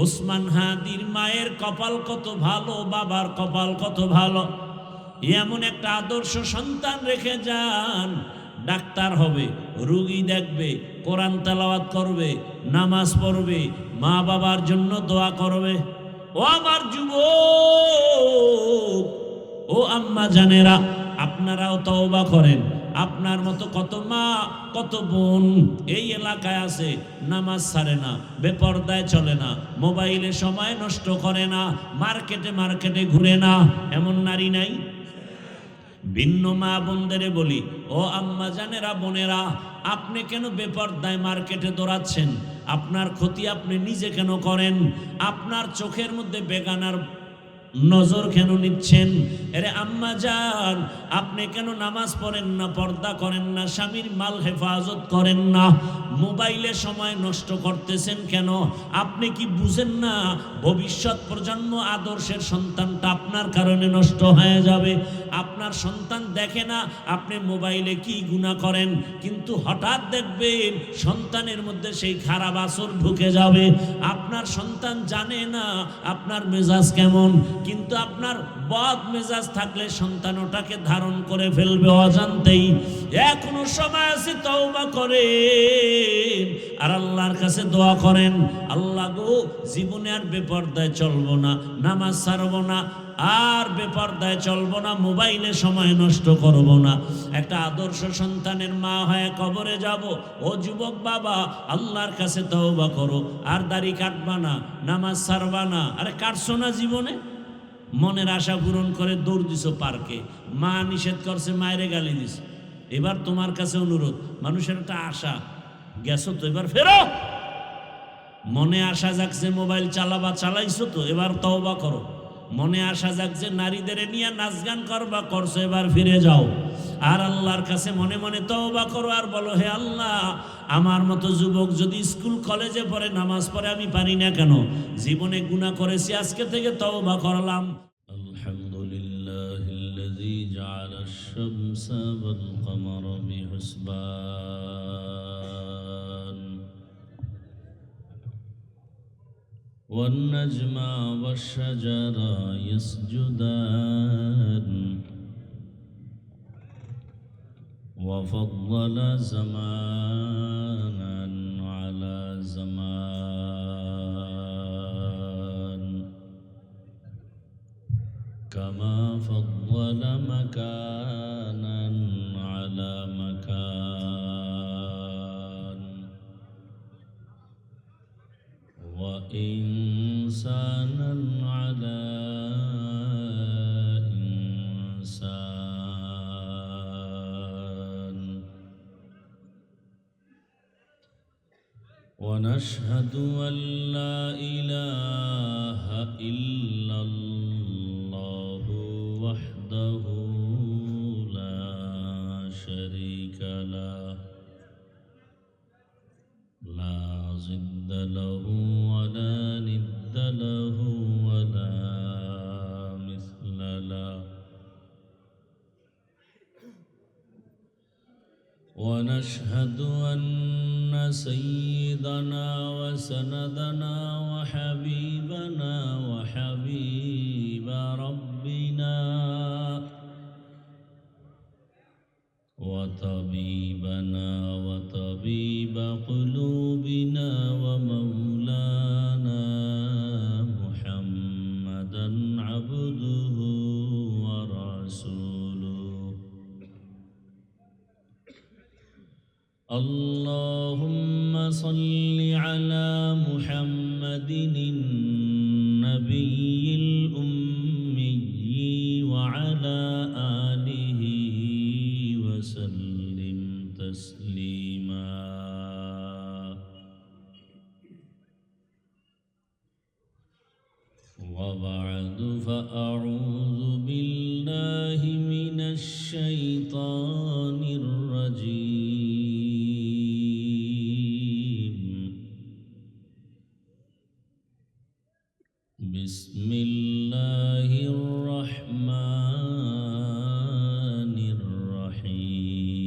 ওসমান হাদির মায়ের কপাল কত ভালো, বাবার কপাল কত ভালো। এমন একটা আদর্শ সন্তান রেখে যান, ডাক্তার হবে, রোগী দেখবে, কোরআন তেলাওয়াত করবে, নামাজ পড়বে, মা বাবার জন্য দোয়া করবে। ও আমার যুবক, ও আম্মা জানেরা, আপনারাও তওবা করেন। আপনার মতো কত মা কত বোন এই এলাকায় আছে, নামাজ ছাড়ে না, বেপরদায় চলে না, মোবাইলে সময় নষ্ট করে না, মার্কেটে মার্কেটে ঘুরে না, এমন নারী নাই? ভিন্ন মা বোনদেরে বলি, ও আম্মা জানেরা, বোনেরা, আপনি কেন বেপরদায় মার্কেটে দৌড়াচ্ছেন? আপনার ক্ষতি আপনি নিজে কেন করেন? আপনার চোখের মধ্যে বেগানার নজর কেন নিচ্ছেন? এরে আম্মা জান, আপনি কেন নামাজ পড়েন না, পর্দা করেন না, স্বামীর মাল হেফাজত করেন না, মোবাইলে সময় নষ্ট করতেছেন কেন? আপনি কি বুঝেন না ভবিষ্যৎ প্রজন্ম আদর্শের সন্তানটা আপনার কারণে নষ্ট হয়ে যাবে? আপনার সন্তান দেখে না আপনি মোবাইলে কি গুনাহ করেন, কিন্তু হঠাৎ দেখবেন সন্তানের মধ্যে সেই খারাপ আসর ঢুকে যাবে। আপনার সন্তান জানে না আপনার মেজাজ কেমন, কিন্তু আপনার বদ মেজাজ থাকলে সন্তান ওটাকে ধারণ করে ফেলবে অজান্তেই। এখনো সময় আছে, তওবা করেন আর আল্লাহর কাছে দোয়া করেন, আল্লাহ গো, জীবনে আর বেপরদায় চলবো না, নামাজ ছাড়বো না, আর বেপরদায় চলবো না, মোবাইলে সময় নষ্ট করব না, একটা আদর্শ সন্তানের মা হয়ে কবরে যাব। ও যুবক বাবা, আল্লাহর কাছে তওবা করো, আর দাড়ি কাটবা না, নামাজ ছাড়বা না। আরে কাটছো না জীবনে? মনের আশা পূরণ করে দৌড় দিছো পার্কে, মা নিষেধ করছে, মায়েরে গালি দিস। এবার তোমার কাছে অনুরোধ, মানুষের একটা আশা, গেছো তো, এবার ফেরো। মনে আশা জাগছে মোবাইল চালাবা, চালাইছো তো, এবার তওবা করো। মনে আশা জাগছে নারীদের নিয়ে নাচ গান করবা, করছো, এবার ফিরে যাও। আর আল্লাহর কাছে মনে মনে তওবা করো আর বলো, হে আল্লাহ, আমার মতো যুবক যদি স্কুল কলেজে পড়ে, নামাজ পড়ে, আমি পারি না কেন? জীবনে গুনাহ করেছি, আজকে থেকে তওবা করলাম। আলহামদুলিল্লাহিল্লাযী জাআলাশ শামসা ওয়াল কমারা বিহুসবান والنجم والشجر يسجدان وفضل زمانا على زمان كما فضل مكانا على مكان وإنسانا على إنسان ونشهد أن لا إله إلا الله وحده لا شريك له لا ضد له ولا ند له ولا مثل له ونشهد أن سيدنا وسندنا وحبيبنا وحبيب ربنا وطبيبنا وطبيب قلوبنا ومولانا محمدا عبده ورسوله اللهم صل على محمد النبي الأمي وعلى آله وسلم تسليما وبعد فأعوذ بالله من الشيطان الرجيم بسم الله الرحمن الرحيم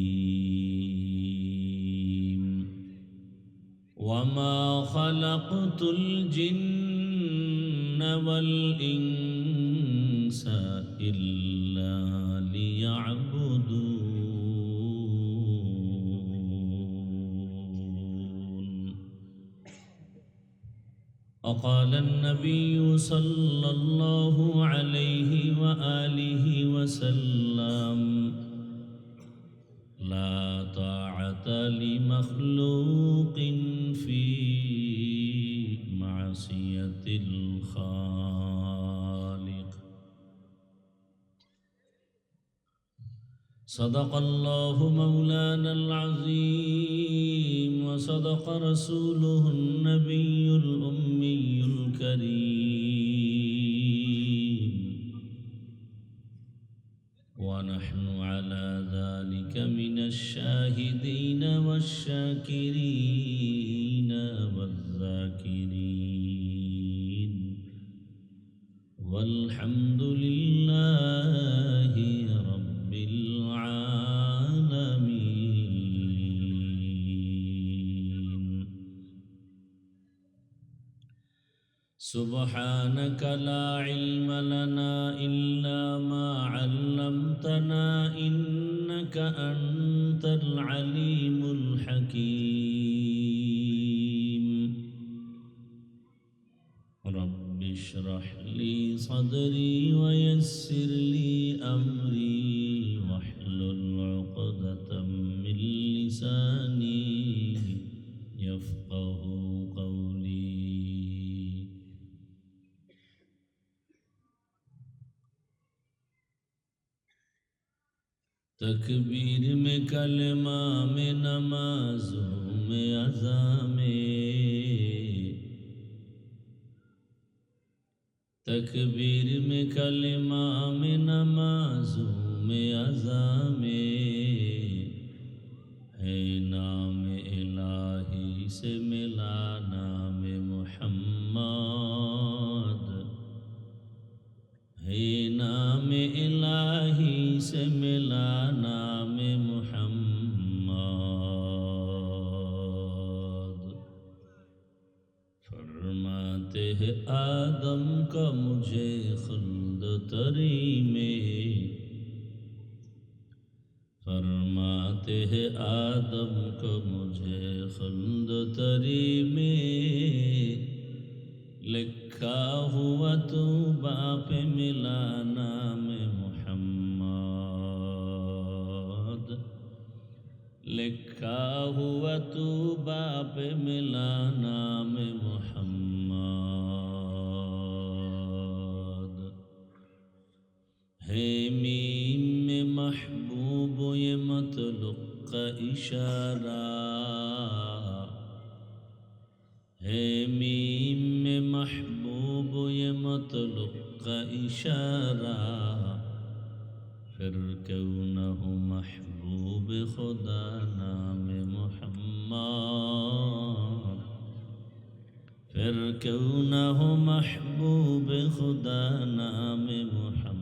وما خلقت الجن والإنس إلا ليعبدون. وقال النبي صلى الله عليه وآله وسلم: لا طاعة لمخلوق في معصية الخالق. صدق الله مولانا العظيم، وصدق رسوله النبي الأمي الكريم، ونحن على ذلك من الشاهدين والشاكرين والذاكرين، والحمد لله رب العالمين. سبحانك لا علم لنا إلا ما علمتنا إنك أنت العليم الحكيم. رب اشرح لي صدري ويسر لي أمري واحلل عقدة من لساني يفقه قولي. तकबीर में कलमा में नमाज़ों में अज़ा में, तकबीर में कलमा में नमाज़ों में अज़ा में, है नाम इलाही से मिला नाम मुहम्मद, है नाम इलाही से मिला नाम मुहम्मद। फरमाते हैं आदम का मुझे खुल्द तरी में, फरमाते हैं आदम को मुझे खुल्द तरी में, लिखा हुआ तू बाप मिला नाम मुहम्मद, लिखा हुआ तू बाप मिला नाम मुहम्मद। है मीम में महबूब ये मतलुक का इशारा, है मीम में महबूब ये मतलुक का इशारा, फिर क्यों न हो महबूब खुदा नाम मुहम्मद, फिर क्यों न हो महबूब खुदा नाम मुहम्मद।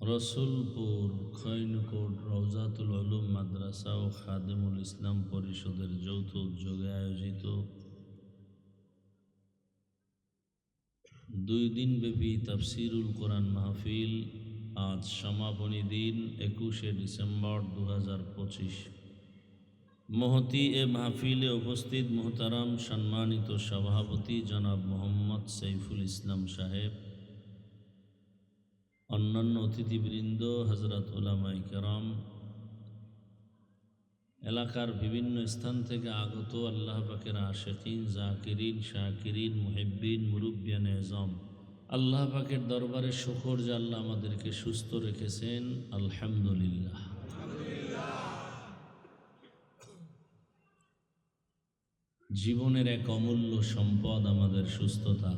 রসুলপুর খৈনকোট রওজাতুল উলুম মাদ্রাসা ও খাদেমুল ইসলাম পরিষদের যৌথ উদ্যোগে আয়োজিত 2 দিনব্যাপী তাফসিরুল কোরআন মাহফিল আজ সমাপনী দিন 21শে ডিসেম্বর 2025। মহতি এ মাহফিলে উপস্থিত মোহতারাম সম্মানিত সভাপতি জনাব মোহাম্মদ সাইফুল ইসলাম সাহেব, অন্যান্য অতিথিবৃন্দ, হযরত উলামায়ে কেরাম, এলাকার বিভিন্ন স্থান থেকে আগত আল্লাহ পাকের আশিকিন, জাকিরিন, শাকিরিন, মুহিব্বিন, মুরব্বিয়ান এজম, আল্লাহ পাকের দরবারে শুকর যে আল্লাহ আমাদেরকে সুস্থ রেখেছেন, আলহামদুলিল্লাহ। জীবনের এক অমূল্য সম্পদ আমাদের সুস্থতা।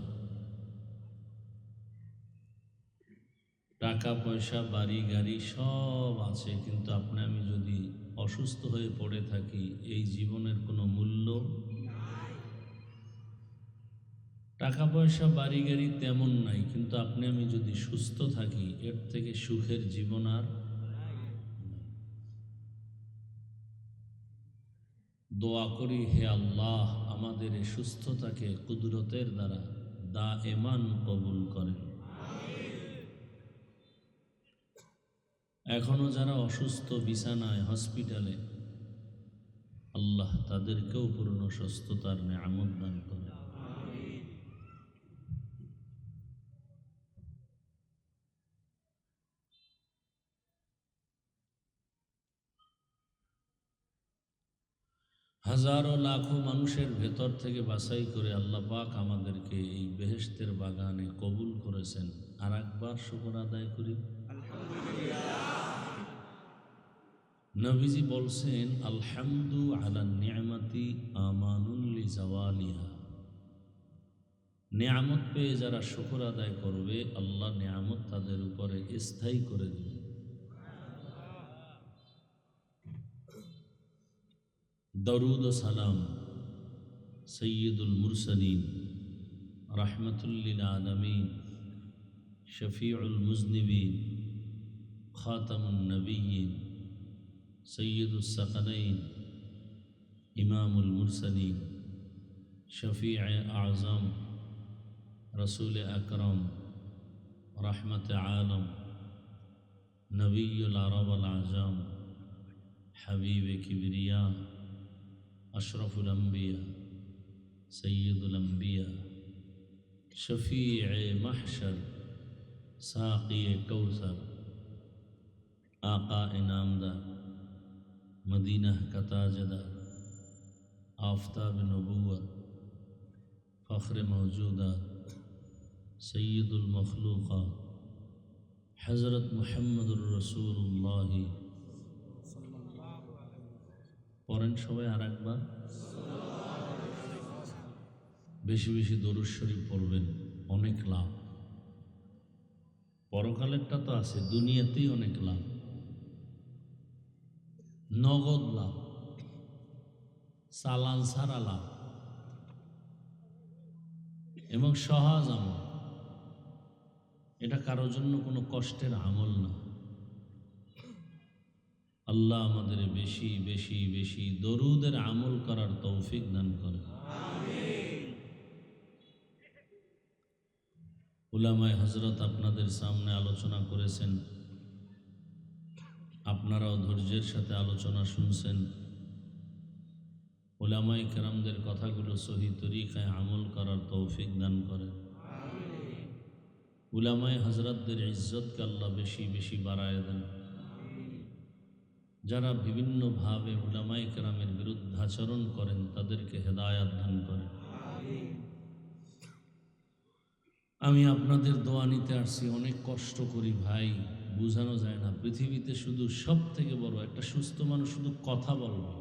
টাকা পয়সা, বাড়ি গাড়ি সব আছে, কিন্তু আপনি আমি যদি অসুস্থ হয়ে পড়ে থাকি, এই জীবনের কোনো মূল্য। টাকা পয়সা বাড়ি গাড়ি তেমন নাই, কিন্তু আপনি আমি যদি সুস্থ থাকি, এর থেকে সুখের জীবন আর। দোয়া করি, হে আল্লাহ আমাদের এই সুস্থতাকে কুদরতের দ্বারা দায়েমান কবুল করেন। এখনো যারা অসুস্থ বিছানায় হসপিটালে, আল্লাহ তাদেরকেও পূর্ণ সুস্থতার নেয়ামত দান করেন। হাজারো লাখো মানুষের ভেতর থেকে বাছাই করে আল্লাহ পাক আমাদেরকে এই বেহেশতের বাগানে কবুল করেছেন। আর একবার শুকর আদায় করি। নবীজি বলছেন, আলহামদু আলা নিয়ামতি আমানুল্লি জাওয়ালিহা। নিয়ামত পেয়ে যারা শুকর আদায় করবে, আল্লাহ নিয়ামত তাদের উপরে স্থায়ী করে দেবে। দরুদ ও সালাম সৈয়দুল মুরসালিন রাহমাতুল্লিল আলামিন শফিউল মুজনিবিন খাতামুন নবিয়্যিন সৈয়দুস সাকালাইন ইমামুল মুরসালিন শফিউ আযম রসুল আকরম রহমত আলম নবিয়ুল আরব আল আজম হাবিব কিবরিয়া अशरफुल अंबिया सय्यदुल अंबिया शफीअ महशर साक़ी कौसर आका इनामदार मदीना का ताजदार आफ्ताब नबूवत फ़ख्र मौजूदात सय्यदुल मखलूक़ात हज़रत मुहम्मदुर रसूलुल्लाह। পড়েন সবাই আর একবার। বেশি বেশি দরুদ শরীফ পড়বেন, অনেক লাভ। পরকালেরটা তো আছে, দুনিয়াতেই অনেক লাভ, নগদ লাভ, চালান ছাড়া লাভ এবং সহজ আমল। এটা কারোর জন্য কোনো কষ্টের আমল না। আল্লাহ আমাদের বেশি বেশি বেশি দরুদের আমল করার তৌফিক দান করে। উলামায়ে হযরত আপনাদের সামনে আলোচনা করেছেন, আপনারাও ধৈর্যের সাথে আলোচনা শুনছেন। উলামায়ে কেরামদের কথাগুলো সহি তরিকায় আমল করার তৌফিক দান করে। উলামায়ে হযরতদের ইজ্জতকে আল্লাহ বেশি বেশি বাড়ায় দেন। যারা বিভিন্নভাবে উলামায়ে কেরামের বিরুদ্ধাচরণ করেন তাদেরকে হেদায়াত দান করেন। আমি আপনাদের দোয়া নিতে আসছি। অনেক কষ্ট করি ভাই, বোঝানো যায় না। পৃথিবীতে শুধু সব থেকে বড় একটা সুস্থ মানুষ শুধু কথা বলবে,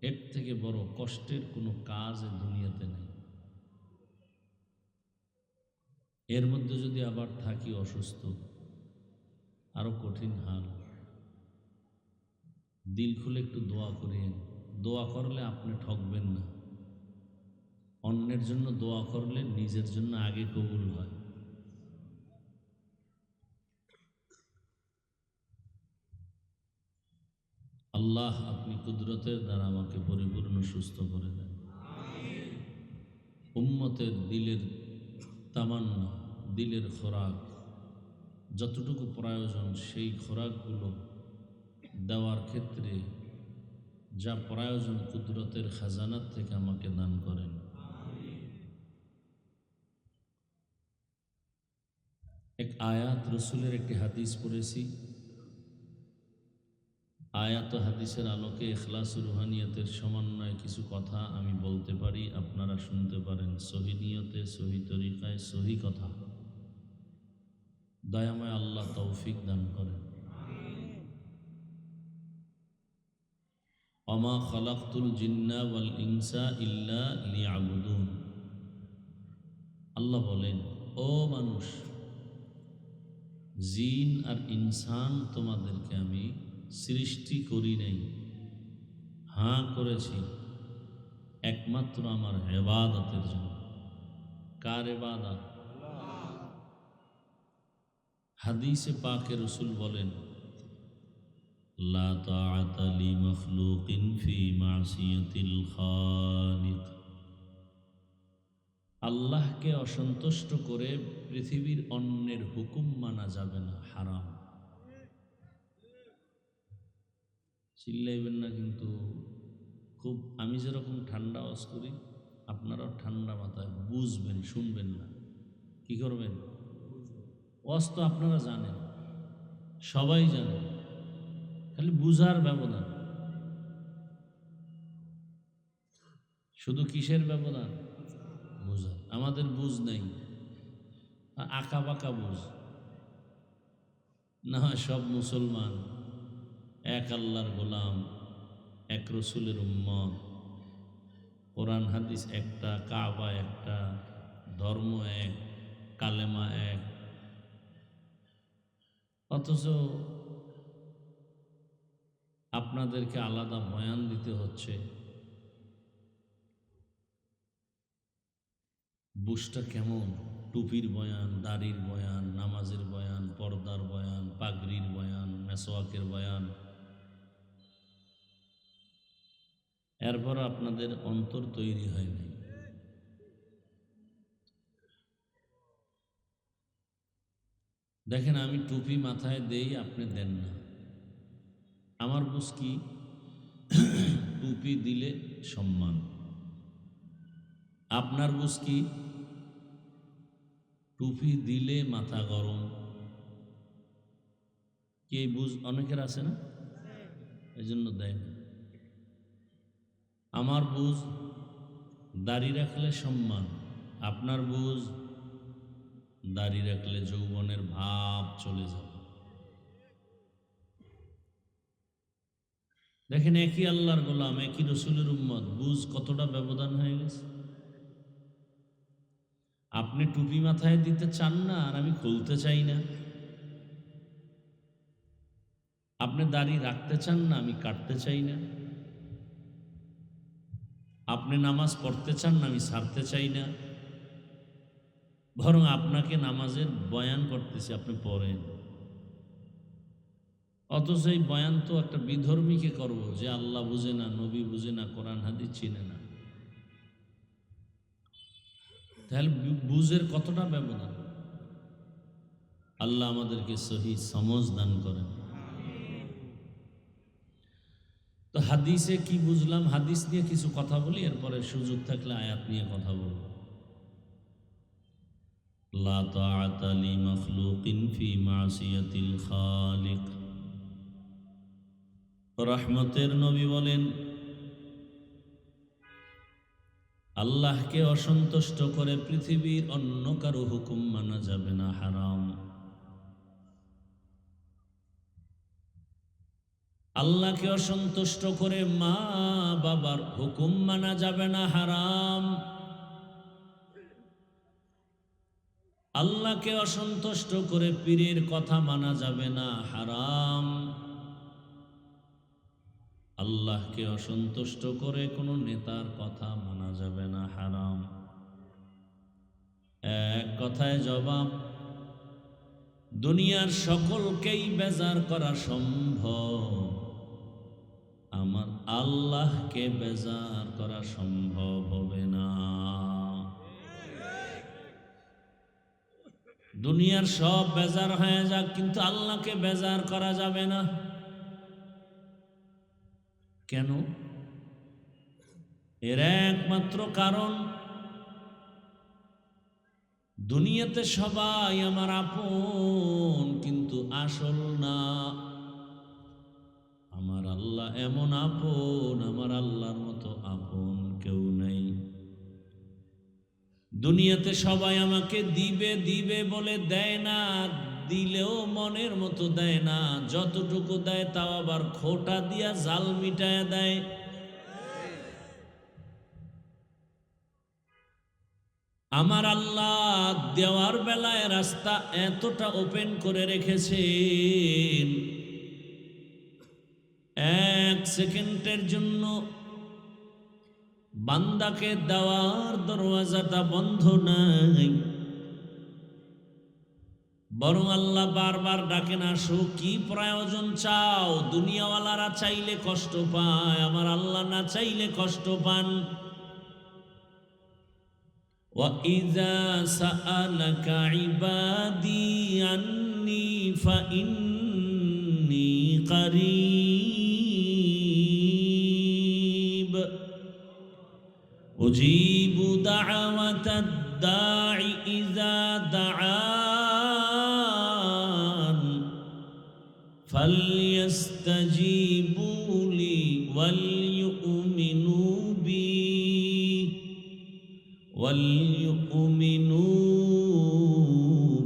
এর থেকে বড় কষ্টের কোনো কাজ দুনিয়াতে নেই। এর মধ্যে যদি আবার থাকি অসুস্থ, আরো কঠিন হাল। দিল খুলে একটু দোয়া করিয়েন। দোয়া করলে আপনি ঠকবেন না। অন্যের জন্য দোয়া করলে নিজের জন্য আগে কবুল হয়। আল্লাহ আপনি কুদরতের দ্বারা আমাকে পরিপূর্ণ সুস্থ করে দেন। উম্মতের দিলের তামান্না, দিলের খোরাক যতটুকু প্রয়োজন সেই খোরাকগুলো দেওয়ার ক্ষেত্রে যা প্রয়োজন কুদরতের খাজানার থেকে আমাকে দান করেন। এক আয়াত রসুলের একটি হাদিস পড়েছি। আয়াত হাদিসের আলোকে ইখলাস রুহানিয়তের সমন্বয়ে কিছু কথা আমি বলতে পারি, আপনারা শুনতে পারেন। সহি নিয়তে, সহি তরিকায়, সহি কথা। দয়াময় আল্লাহ তৌফিক দান করেন। ওমা খালাকতুল জিন্না ওয়াল ইনসা ইল্লা লিয়াবুদুন। আল্লাহ বলেন, ও মানুষ, জিন আর ইনসান তোমাদেরকে আমি সৃষ্টি করি নাই, হ্যাঁ করেছি একমাত্র আমার ইবাদতের জন্য। কার ইবাদত? হাদিসে পাকে রসুল বলেন, লা তাআতা লিমাখলুকিন ফি মাসিয়াতিল খালিক। আল্লাহকে অসন্তুষ্ট করে পৃথিবীর অন্যের হুকুম মানা যাবে না, হারাম। চিল্লাইবেন না কিন্তু, খুব আমি যেরকম ঠান্ডা আওয়াজ করি আপনারাও ঠান্ডা মাথায় বুঝবেন, শুনবেন না। কি করবেন? ওয়াজ তো আপনারা জানেন, সবাই জানেন, খালি বুঝার ব্যবধান। শুধু কিসের ব্যবধান? বুঝার। আমাদের বুঝ নেই, আঁকা বাঁকা বুঝ। না হয় সব মুসলমান, এক আল্লাহর গোলাম, এক রসুলের উম্মত, কোরআন হাদিস একটা, কাবা একটা, ধর্ম এক, কালেমা এক। অথচ আপনাদেরকে আলাদা বয়ান দিতে হচ্ছে। বুঝটা কেমন? টুপির বয়ান, দাড়ির বয়ান, নামাজের বয়ান, পর্দার বয়ান, পাগড়ির বয়ান, মেসওয়াকের বয়ান। এরপর আপনাদের অন্তর তৈরি হয় নাই। দেখেন, আমি টুপি মাথায় দেই, আপনি দেন না। আমার বুঝ কি? টুপি দিলে সম্মান। আপনার বুঝ কি? টুপি দিলে মাথা গরম। কি এই বুঝ অনেকের আছে না? এই জন্য দেয় না। আমার বুঝ দাড়ি রাখলে সম্মান, আপনার বুঝ দাড়ি রাখলে যৌবনের ভাব চলে যাবে। দেখেন, একই আল্লাহর গোলাম, একই রসুলের উম্মত, বুঝ কতটা ব্যবধান হয়ে গেছে। আপনি টুপি মাথায় দিতে চান না, আর আমি খুলতে চাই না। আপনি দাড়ি রাখতে চান না, আমি কাটতে চাই না। আপনি নামাজ পড়তে চান না, আমি ছাড়তে চাই না। বরং আপনাকে নামাজের বয়ান করতেছি, আপনি পড়েন। অথচ এই বয়ান তো একটা বিধর্মীকে করব, যে আল্লাহ বুঝে না, নবী বুঝে না, কোরআন হাদিস চিনে না। তাহলে বুঝের কতটা ব্যবধান। আল্লাহ আমাদেরকে সহি সমঝ দান করেন। তো হাদিসে কি বুঝলাম, হাদিস নিয়ে কিছু কথা বলি, এরপরে সুযোগ থাকলে আয়াত নিয়ে কথা বলব। লা তাআতা লিমাখলুকিন ফি মাসিয়াতিল খালিক। রহমতের নবী বলেন, আল্লাহকে অসন্তুষ্ট করে পৃথিবীর অন্য কারো হুকুম মানা যাবে না, হারাম। আল্লাহকে অসন্তুষ্ট করে মা বাবার হুকুম মানা যাবে না, হারাম। আল্লাহকে অসন্তুষ্ট করে পীরের কথা মানা যাবে না, হারাম। আল্লাহকে অসন্তুষ্ট করে কোনো নেতার কথা মানা যাবে না, হারাম। এক কথায় জবাব, দুনিয়ার সকলকেই বেজার করা সম্ভব, আমার আল্লাহকে বেজার করা সম্ভব হবে না। দুনিয়ার সব বেজার হয়ে যাক, কিন্তু আল্লাহকে বেজার করা যাবে না। কেন? এর একমাত্র কারণ, দুনিয়াতে সবাই আমার আপন, কিন্তু আসল না। আমার আল্লাহ এমন আপন, আমার আল্লাহর মতো আপন কেউ নেই। দুনিয়াতে সবাই আমাকে দিবে দিবে বলে দেয় না, দিলেও মনের মতো দেয় না। যতটুকু দেয় তাও আবার খোটা দিয়া জাল মিটায় দেয়। আমার আল্লাহ দেওয়ার বেলায় রাস্তা এতটা ওপেন করে রেখেছেন, এক সেকেন্ডের জন্য বান্দাকে দেওয়ার দরওয়াজাটা বন্ধ নাই। বরং আল্লাহ বারবার ডাকেন, আসো, কি প্রয়োজন চাও? দুনিয়াওয়ালারা চাইলে কষ্ট পায়, আমার আল্লাহ না চাইলে কষ্ট পান। وَإِذَا سَأَلَكَ عِبَادِي عَنِّي فَإِنِّي قَرِيبٌ أُجِيبُ دَعْوَةَ الدَّاعِ إِذَا دَعَانِ فَلْيَسْتَجِيبُوا لِي وَلْيُؤْمِنُوا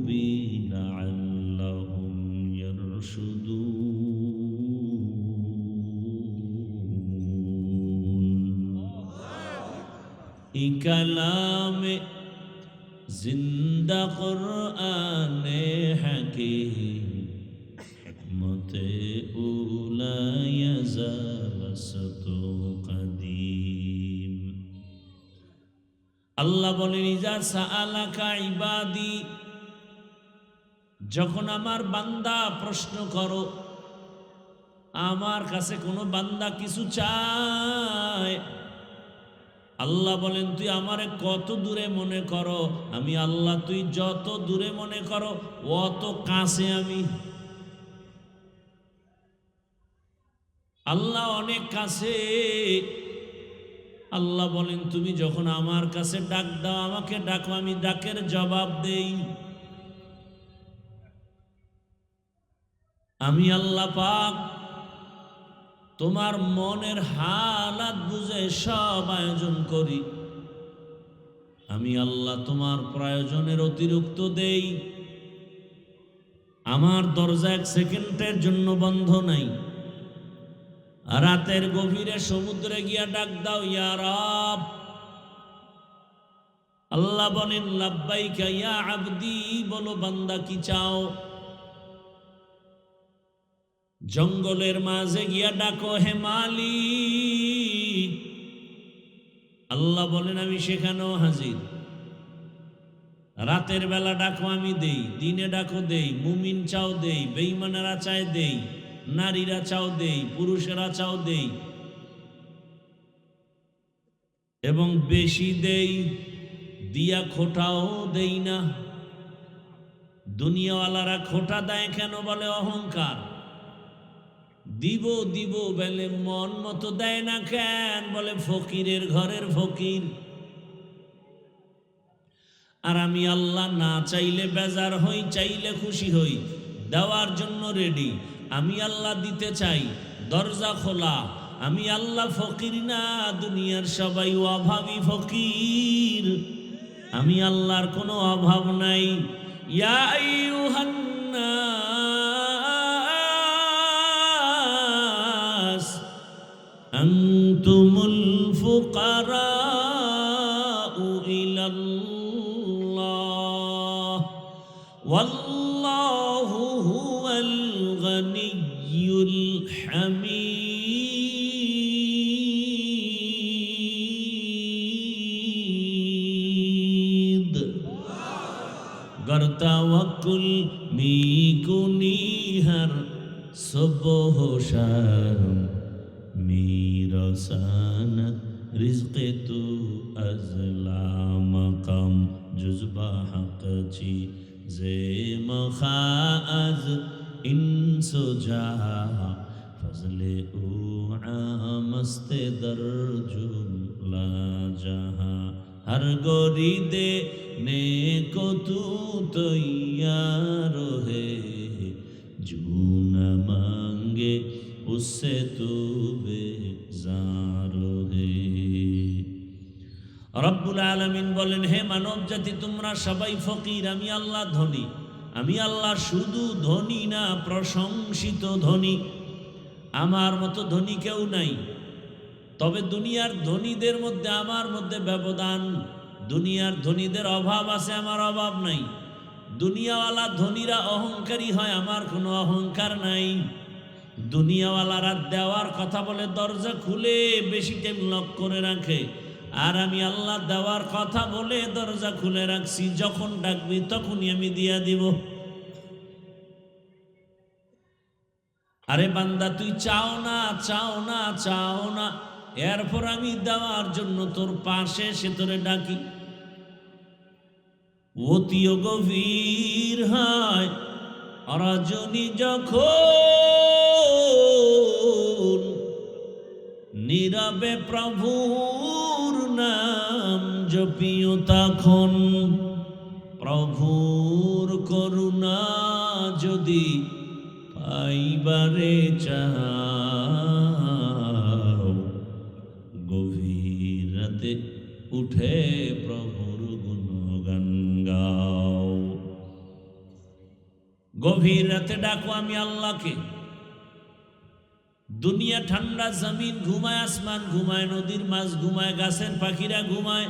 بِي لَعَلَّهُمْ يَرْشُدُونَ। এই কালামে জিন্দা কুরআনে হাকীম হিকমতে উলা ইয়াজাল সাতু কদীম। আল্লাহ বলেন, ইজা সাআলাকা ইবাদি, যখন আমার বান্দা প্রশ্ন করো, আমার কাছে কোনো বান্দা কিছু চায়, আল্লাহ বলেন, তুই আমারে কত দূরে মনে করো? আমি আল্লাহ তুই যত দূরে মনে করো অত কাছে আমি। আল্লাহ অনেক কাছে। আল্লাহ বলেন, তুমি যখন আমার কাছে ডাক দাও, আমাকে ডাকো, আমি ডাকের জবাব দেই। আমি আল্লাহ পাক তোমার মনের হালাত বুঝে সব আয়োজন করি। আমি আল্লাহ তোমার প্রয়োজনের অতিরিক্ত দেই। আমার দরজা এক সেকেন্ডের জন্য বন্ধ নাই। রাতের গভীরে সমুদ্রে গিয়া ডাক দাও, ইয়া রব। আল্লাহ বলেন, লাব্বাইকা ইয়া আবদি, বলো বান্দা কি চাও? জঙ্গলের মাঝে গিয়া ডাকো, হে মালিক। আল্লাহ বলেন, আমি সেখানেও হাজির। রাতের বেলা ডাকো, আমি দেই। দিনে ডাকো, দেই। মুমিন চাও, দেই। বেঈমানেরা চায়, দেই। নারীরা চাও, দেই। পুরুষেরা চাও, দেই। এবং বেশি দেই, দিয়া খোটাও দেই না। দুনিয়াওয়ালারা খোটা দেয় কেন? বলে অহংকার। দিব দিব বলে মন মতো দেয় না কেন? বলে ফকিরের ঘরের ফকির। আর আমি আল্লাহ না চাইলে বেজার হই, চাইলে খুশি হই, দেওয়ার জন্য রেডি। আমি আল্লাহ দিতে চাই, দরজা খোলা। আমি আল্লাহ ফকির না, দুনিয়ার সবাই অভাবী ফকির। আমি আল্লাহর কোনো অভাব নাই। ইয়া আইয়ুহান নাস আনতুমুল ফুকারাউ ইলাল্লাহ ওয়াল্লাহু হুয়াল গনিয়্যুল হামিদ। गर तवक्कुल मी कुनी हर सुबह शर्म मेरा सनत रिज़्क़ तू अज़ला मक़म जुज़बा हक़ ची जे मखाज इंसो जा फज़ले उ आमस्ते दर्जुल ला जहां हर गोरी दे ने को तू तैयार है जो न मांगे उससे तू बेजार है। রব্বুল আলামিন বলেন, হে মানব জাতি, তোমরা সবাই ফকির, আমি আল্লাহ ধনী। আমি আল্লাহ শুধু ধনী না, প্রশংসিত ধনী। আমার মতো ধনী কেউ নাই। তবে দুনিয়ার ধনীদের মধ্যে আমার মধ্যে ব্যবধান। দুনিয়ার ধনীদের অভাব আছে, আমার অভাব নাই। দুনিয়াওয়ালা ধনীরা অহংকারী হয়, আমার কোনো অহংকার নাই। দুনিয়াওয়ালারা দেওয়ার কথা বলে দরজা খুলে বেশি টাইম লক করে রাখে, আর আমি আল্লাহ দেওয়ার কথা বলে দরজা খুলে রাখছি। যখন ডাকবি তখনই আমি দিয়া দিব। আরে বান্দা তুই চাও না চাও না চাও না, এরপর আমি দেওয়ার জন্য তোর পাশে এসে তোরে ডাকি। অতিও গভীর হয় রজনী যখন, নীরবে প্রভুর নাম জপিও তখন। প্রভুর করুণা যদি পাইবারে চাও, গভীর রাতে উঠে প্রভুর গুণগান গাও। গভীর রাতে ডাকো আমি আল্লাহকে। দুনিয়া ঠান্ডা, জমিন ঘুমায়, আসমান ঘুমায়, নদীর মাছ ঘুমায়, গাছের পাখিরা ঘুমায়,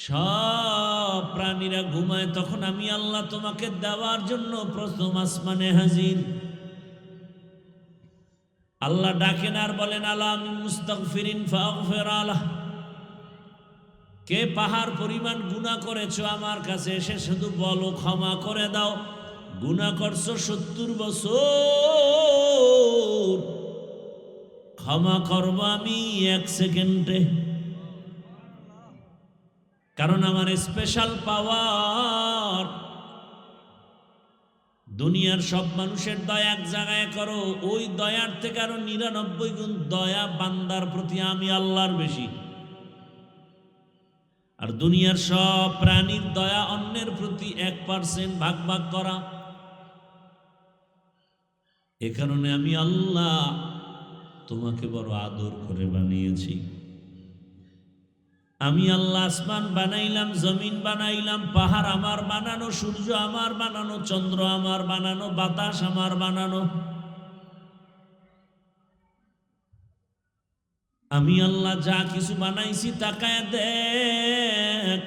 সব প্রাণীরা ঘুমায়, তখন আমি আল্লাহ তোমাকে দেওয়ার জন্য প্রথম আসমানে হাজির। আল্লাহ ডাকেন আর বলেন, আলা আমি মুস্তাগফিরিন ফাগফির আলাহ। কে পাহাড় পরিমাণ গুনাহ করেছো আমার কাছে এসে শুধু বলো ক্ষমা করে দাও। গুনাহ করছো 70 বছর, ক্ষমা করব আমি 1 সেকেন্ডে। কারণ আমার স্পেশাল পাওয়ার। দুনিয়ার সব মানুষের দয়া এক জায়গায় করো, ওই দয়ার থেকে আরো 99 গুণ দয়া বান্দার প্রতি আমি আল্লাহর বেশি। আর দুনিয়ার সব প্রাণীর দয়া অন্যের প্রতি 1% ভাগ ভাগ করা। এ কারণে আমি আল্লাহ তোমাকে বড় আদর করে বানিয়েছি। আমি আল্লাহ আসমান বানাইলাম, জমিন বানাইলাম, পাহাড় আমার বানানো, সূর্য আমার বানানো, চন্দ্র আমার বানানো, বাতাস আমার বানানো। আমি আল্লাহ যা কিছু বানাইছি তাকায় দেখ,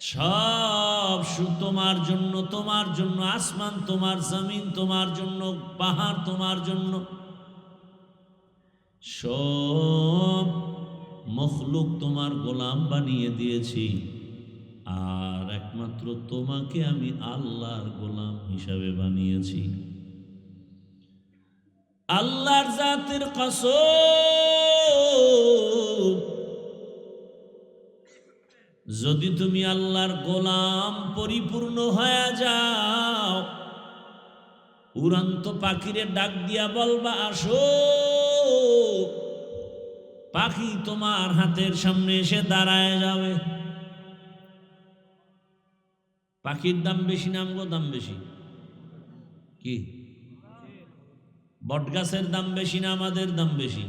সব তোমার জন্য, তোমার জন্য। আসমান তোমার, জমিন তোমার জন্য, পাহাড় তোমার জন্য। সব মখলুক তোমার গোলাম বানিয়ে দিয়েছি, আর একমাত্র তোমাকে আমি আল্লাহর গোলাম হিসাবে বানিয়েছি। আল্লাহর জাতের কসম, যদি তুমি আল্লাহর গোলাম পরিপূর্ণ হয়ে যাও, উড়ন্ত পাখিরে ডাক দিয়া বলবা আসো, পাখি তোমার হাতের সামনে এসে দাঁড়ায় যাবে। পাখির দাম বেশি না আমগো দাম বেশি? কি বটগাছের দাম বেশি না আমাদের দাম বেশি?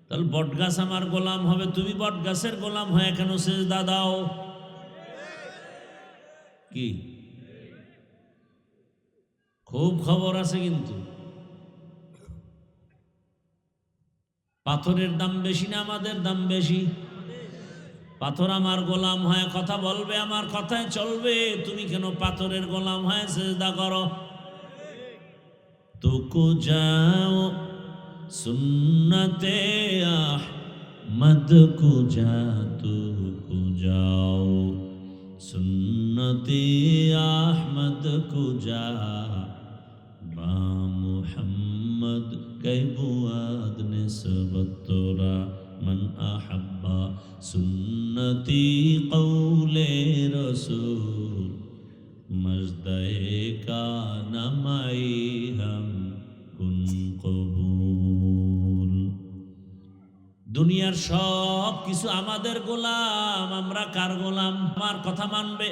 তাহলে বটগাছ আমার গোলাম হবে, তুমি বটগাছের গোলাম হয়ে কেন সেজদা দাও? কি খুব খবর আছে কিন্তু। পাথরের দাম বেশি না আমাদের দাম বেশি? পাথর আমার গোলাম হয়ে কথা বলবে, আমার কথায় চলবে, তুমি কেন পাথরের গোলাম হয়ে সেজদা করো? তুকু যাও সুন্নতে আহমদ কো যা, তুকু যাও সুন্নতে আহমদ কো যা, বা মুহাম্মদ কে বুয়াদ নিসবত তোরা, মান আহাব্বা সুন্নতি কৌলে রসূল, মজদায়ে কা নামাই হাম কুন কবুল। দুনিয়ার সব কিছু আমাদের গোলাম, আমরা কার গোলাম? আমার কথা মানবে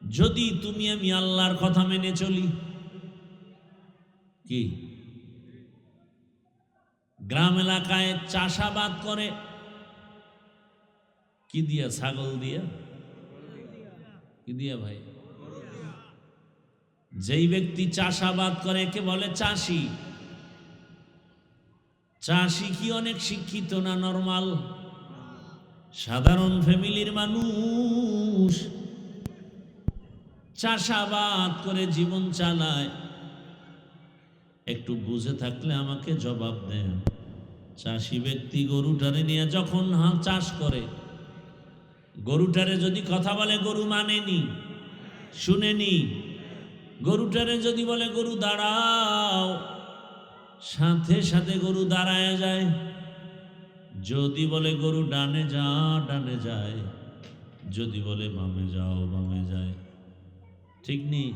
যদি তুমি আমি আল্লাহর কথা মেনে চলি। কি গ্রাম এলাকায় চাষাবাদ করে কি দিয়া? ছাগল দিয়া? কি দিয়া ভাই? যেই ব্যক্তি চাষাবাদ করে একে বলে চাষি। চাষি কি অনেক শিক্ষিত না নরমাল সাধারণ ফ্যামিলির মানুষ? চাষাবাদ করে জীবন চালায়। একটু বুঝে থাকলে আমাকে জবাব দেন। চাষি ব্যক্তি গরুটারে নিয়ে যখন চাষ করে, গরুটারে যদি কথা বলে গরু মানেনি, শুনেনি, গরুটারে যদি বলে গরু দাঁড়াও, সাথে সাথে গরু দাঁড়ায় যায়। যদি বলে গরু ডানে যা, ডানে যায়। যদি বলে বামে যাও, বামে যায়। ঠিক নেই?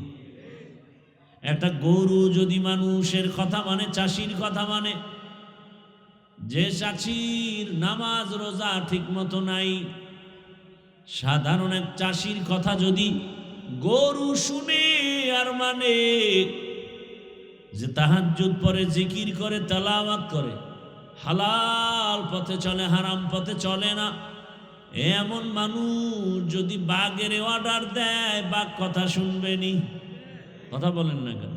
একটা গরু যদি মানুষের কথা মানে, চাষির কথা মানে, যে চাষির নামাজ রোজা ঠিক মতো নাই, সাধারণ এক চাষির কথা যদি গরু শুনে আর মানে, যে তাহাজ্জুদ পড়ে, জিকির করে, তেলাওয়াত করে, হালাল পথে চলে, হারাম পথে চলে না, এমন মানুষ যদি বাঘের অর্ডার দেয়, বাঘ কথা শুনবেনি। কথা বলেন না কেন?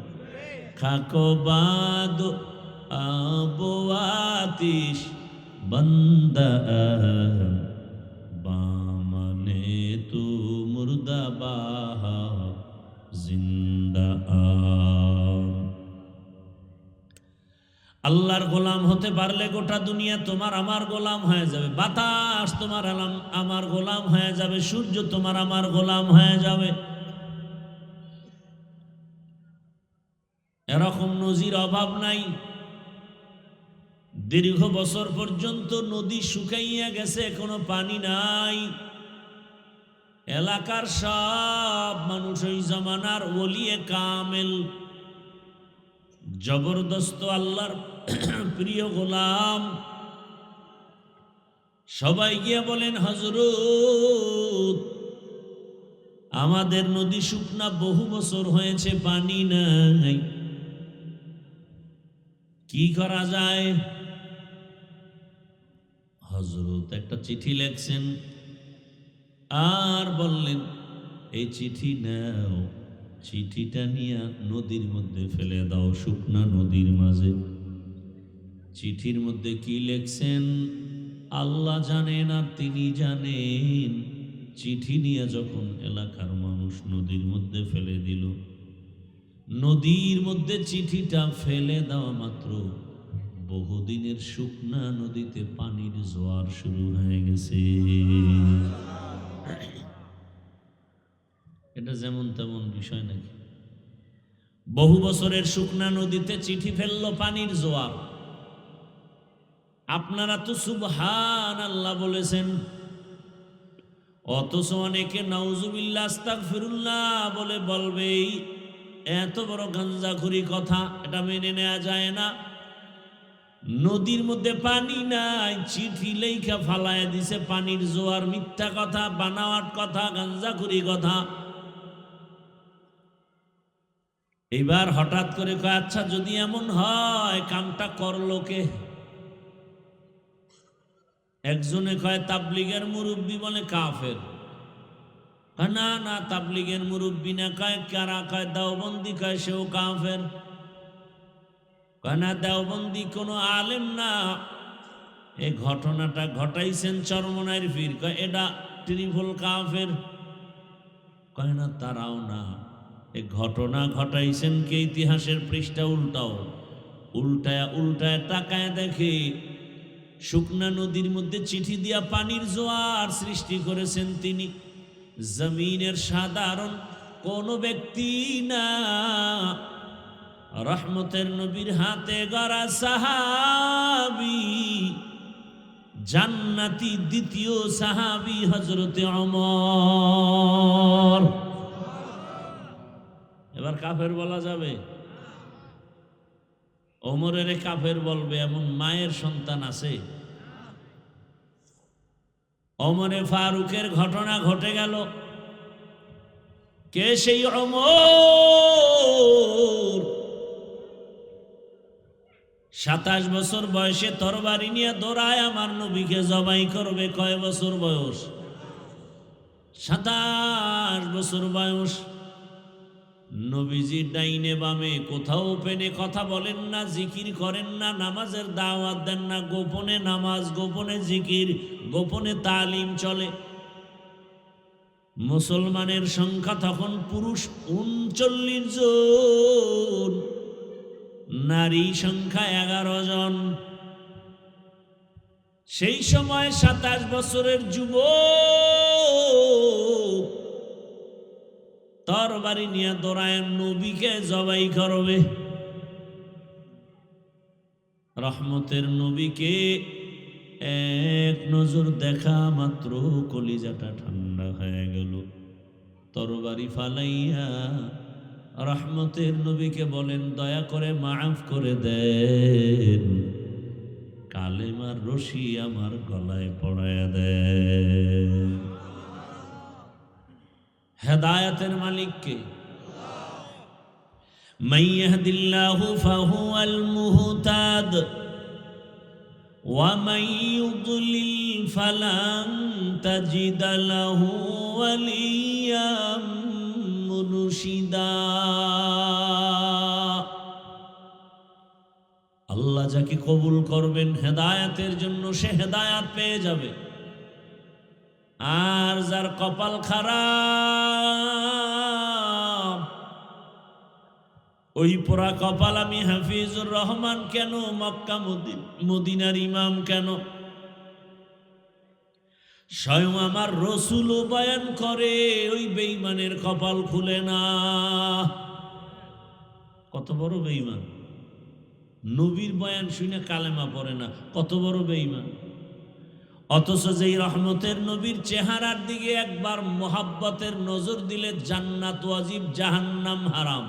খাকো বাদ আবো আতিশ বন্দা বামনে তু মুর্দা বাহা জিন্দা। আল্লাহর গোলাম হতে পারলে গোটা দুনিয়া তোমার আমার গোলাম হয়ে যাবে। বাতাস তোমার আমার গোলাম হয়ে যাবে। সূর্য তোমার আমার গোলাম হয়ে যাবে। এরকম নজির অভাব নাই। দীর্ঘ বছর পর্যন্ত নদী শুকাইয়া গেছে, কোনো পানি নাই। এলাকার সব মানুষ ওই জমানার ওলিয়ে কামেল, জবরদস্ত আল্লাহর প্রিয় গোলাম, সবাই গিয়ে বলেন, হযরত আমাদের নদী শুকনা, বহু বছর হয়েছে, পানি নাই, কি করা যায়? হযরত একটা চিঠি লেখছেন আর বললেন, এই চিঠি নাও, চিঠিটা নিয়ে নদীর মধ্যে ফেলে দাও, শুকনা নদীর মাঝে। চিঠির মধ্যে কি লেখছেন আল্লাহ জানেন আর তিনি জানেন। চিঠি নিয়ে যখন এলাকার মানুষ নদীর মধ্যে ফেলে দিল, নদীর মধ্যে চিঠিটা ফেলে দেওয়া মাত্র বহুদিনের শুকনা নদীতে পানির জোয়ার শুরু হয়ে গেছে। এটা যেমন তেমন বিষয় নাকি? বহু বছরের শুকনা নদীতে চিঠি ফেললো পানির জোয়ার। আপনারা তো সুবহানাল্লাহ বলেছেন, অথচ অনেকে নাউজুবিল্লাহ আস্তাগফিরুল্লাহ বলে বলবেই। এত বড় গাঞ্জাখুরি কথা, এটা মেনে নেওয়া যায় না। নদীর মধ্যে পানি নাই, চিঠি লেখা ফালায় দিছে পানির জোয়ার। মিথ্যা কথা, বানাওয়াট কথা, গাঞ্জাখুরি কথা। এইবার হঠাৎ করে কয়, আচ্ছা যদি এমন হয় কামটা করলো কে? একজনে কয় তাবলিগের মুরব্বী, বলে কাফের। না না, তাবলিগের মুরব্বী না। কয় কারা? কয় দেওবন্দি। কয় সেও কাফের। কয় না, দেওবন্দি কোনো আলেম না, এই ঘটনাটা ঘটাইছেন চরমনাইর পীর। কয় এটা ট্রিপল কাফের। কয় না, তারাও না, এই ঘটনা ঘটাইছেন কে? ইতিহাসের পৃষ্ঠা উল্টাও। উল্টায় উল্টায় তাকায় দেখে শুকনা নদীর মধ্যে চিঠি দিয়া পানির জোয়ার সৃষ্টি করেছেন তিনি। জমিনের সাধারণ কোন ব্যক্তি না, রহমতের নবীর হাতে গড়া সাহাবী, জান্নাতি দ্বিতীয় সাহাবী হযরতে ওমর। এবার কাফের বলা যাবে? ওমরের কাফের বলবে এমন মায়ের সন্তান আছে? ওমরে ফারুকের ঘটনা ঘটে গেল। কে সেই ওমর? 27 বছর বয়সে তরবারি নিয়ে দৌড়ায় আমার নবীকে জবাই করবে। কয় বছর বয়স? 27 বছর বয়স। নবীজি ডাইনে বামে কোথাও পেনে কথা বলেন না, জিকির করেন না, নামাজের দাওয়াত দেন না। গোপনে নামাজ, গোপনে জিকির, গোপনে তালিম চলে। মুসলমানের সংখ্যা তখন পুরুষ 39 জন, নারী সংখ্যা 11 জন। সেই সময় 27 বছরের যুবক তরবারি নিয়ে দৌড়ায় নবীকে জবাই করবে। রহমতের নবীকে এক নজর দেখা মাত্র কলিজাটা ঠান্ডা হয়ে গেল। তরবারি ফালাইয়া রহমতের নবীকে বলেন, দয়া করে মাফ করে দেন, কালেমার রশি আমার গলায় পড়ায়া দেন। হেদায়েতের মালিক কে? মান ইয়াহদিল্লাহু ফাহুয়াল মুহতাদ ওয়া মান ইউদ্লিল ফালান তাজিদ লাহু ওয়ালিয়্যাম মুরশিদা। আল্লাহ যাকে কবুল করবেন হেদায়েতের জন্য সে হেদায়েত পেয়ে যাবে, আর যার কপাল খারাপ ওই পোড়া কপাল আমি হাফিজুর রহমান কেন, মক্কা মদিনার ইমাম কেন, স্বয়ং আমার রসুলও বয়ান করে ওই বেঈমানের কপাল খুলে না। কত বড় বেঈমান! নবীর বয়ান শুনে কালেমা পড়ে না, কত বড় বেঈমান! অথচ যেই রহমতের নবীর চেহারার দিকে একবার মোহাব্বতের নজর দিলে জান্নাত ওয়াজিব, জাহান্নাম হারাম।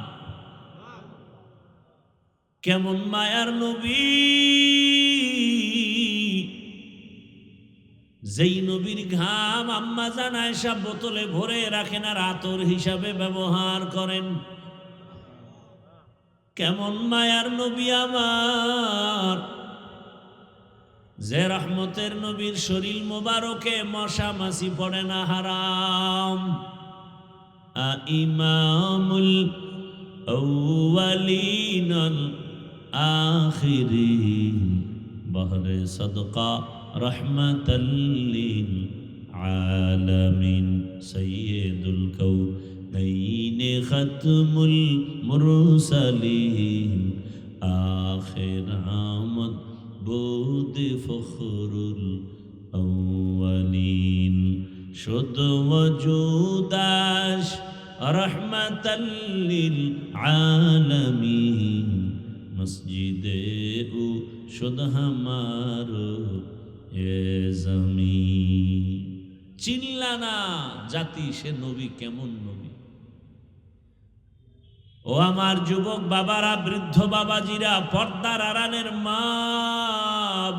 কেমন মায়ার নবী! যেই নবীর ঘাম আম্মা জান আয়েশা বোতলে ভরে রাখেন আর আতর হিসাবে ব্যবহার করেন। কেমন মায়ার নবী আমার! যে রহমতের নবীর শরীর মোবারকে মশা মাছি পড়ে না, হারাম। ইমামুল আউয়ালিন ওয়াল আখিরিন বহরে সদকা রহমাতাল লিল আলামিন সাইয়্যিদুল কাউনাইন খাতমুল মুরসালিন আখির আমদ বুদ ফখরুল আউয়ালিন শুদ ওজুদাশ রহমাতাল লিল আলামিন মসজিদে ও শুদ হামারো এ জমিন। চিনলা না জাতি সে নবী কেমন নবী? ও আমার যুবক বাবারা, বৃদ্ধ বাবাজিরা, পর্দার আড়ালের মা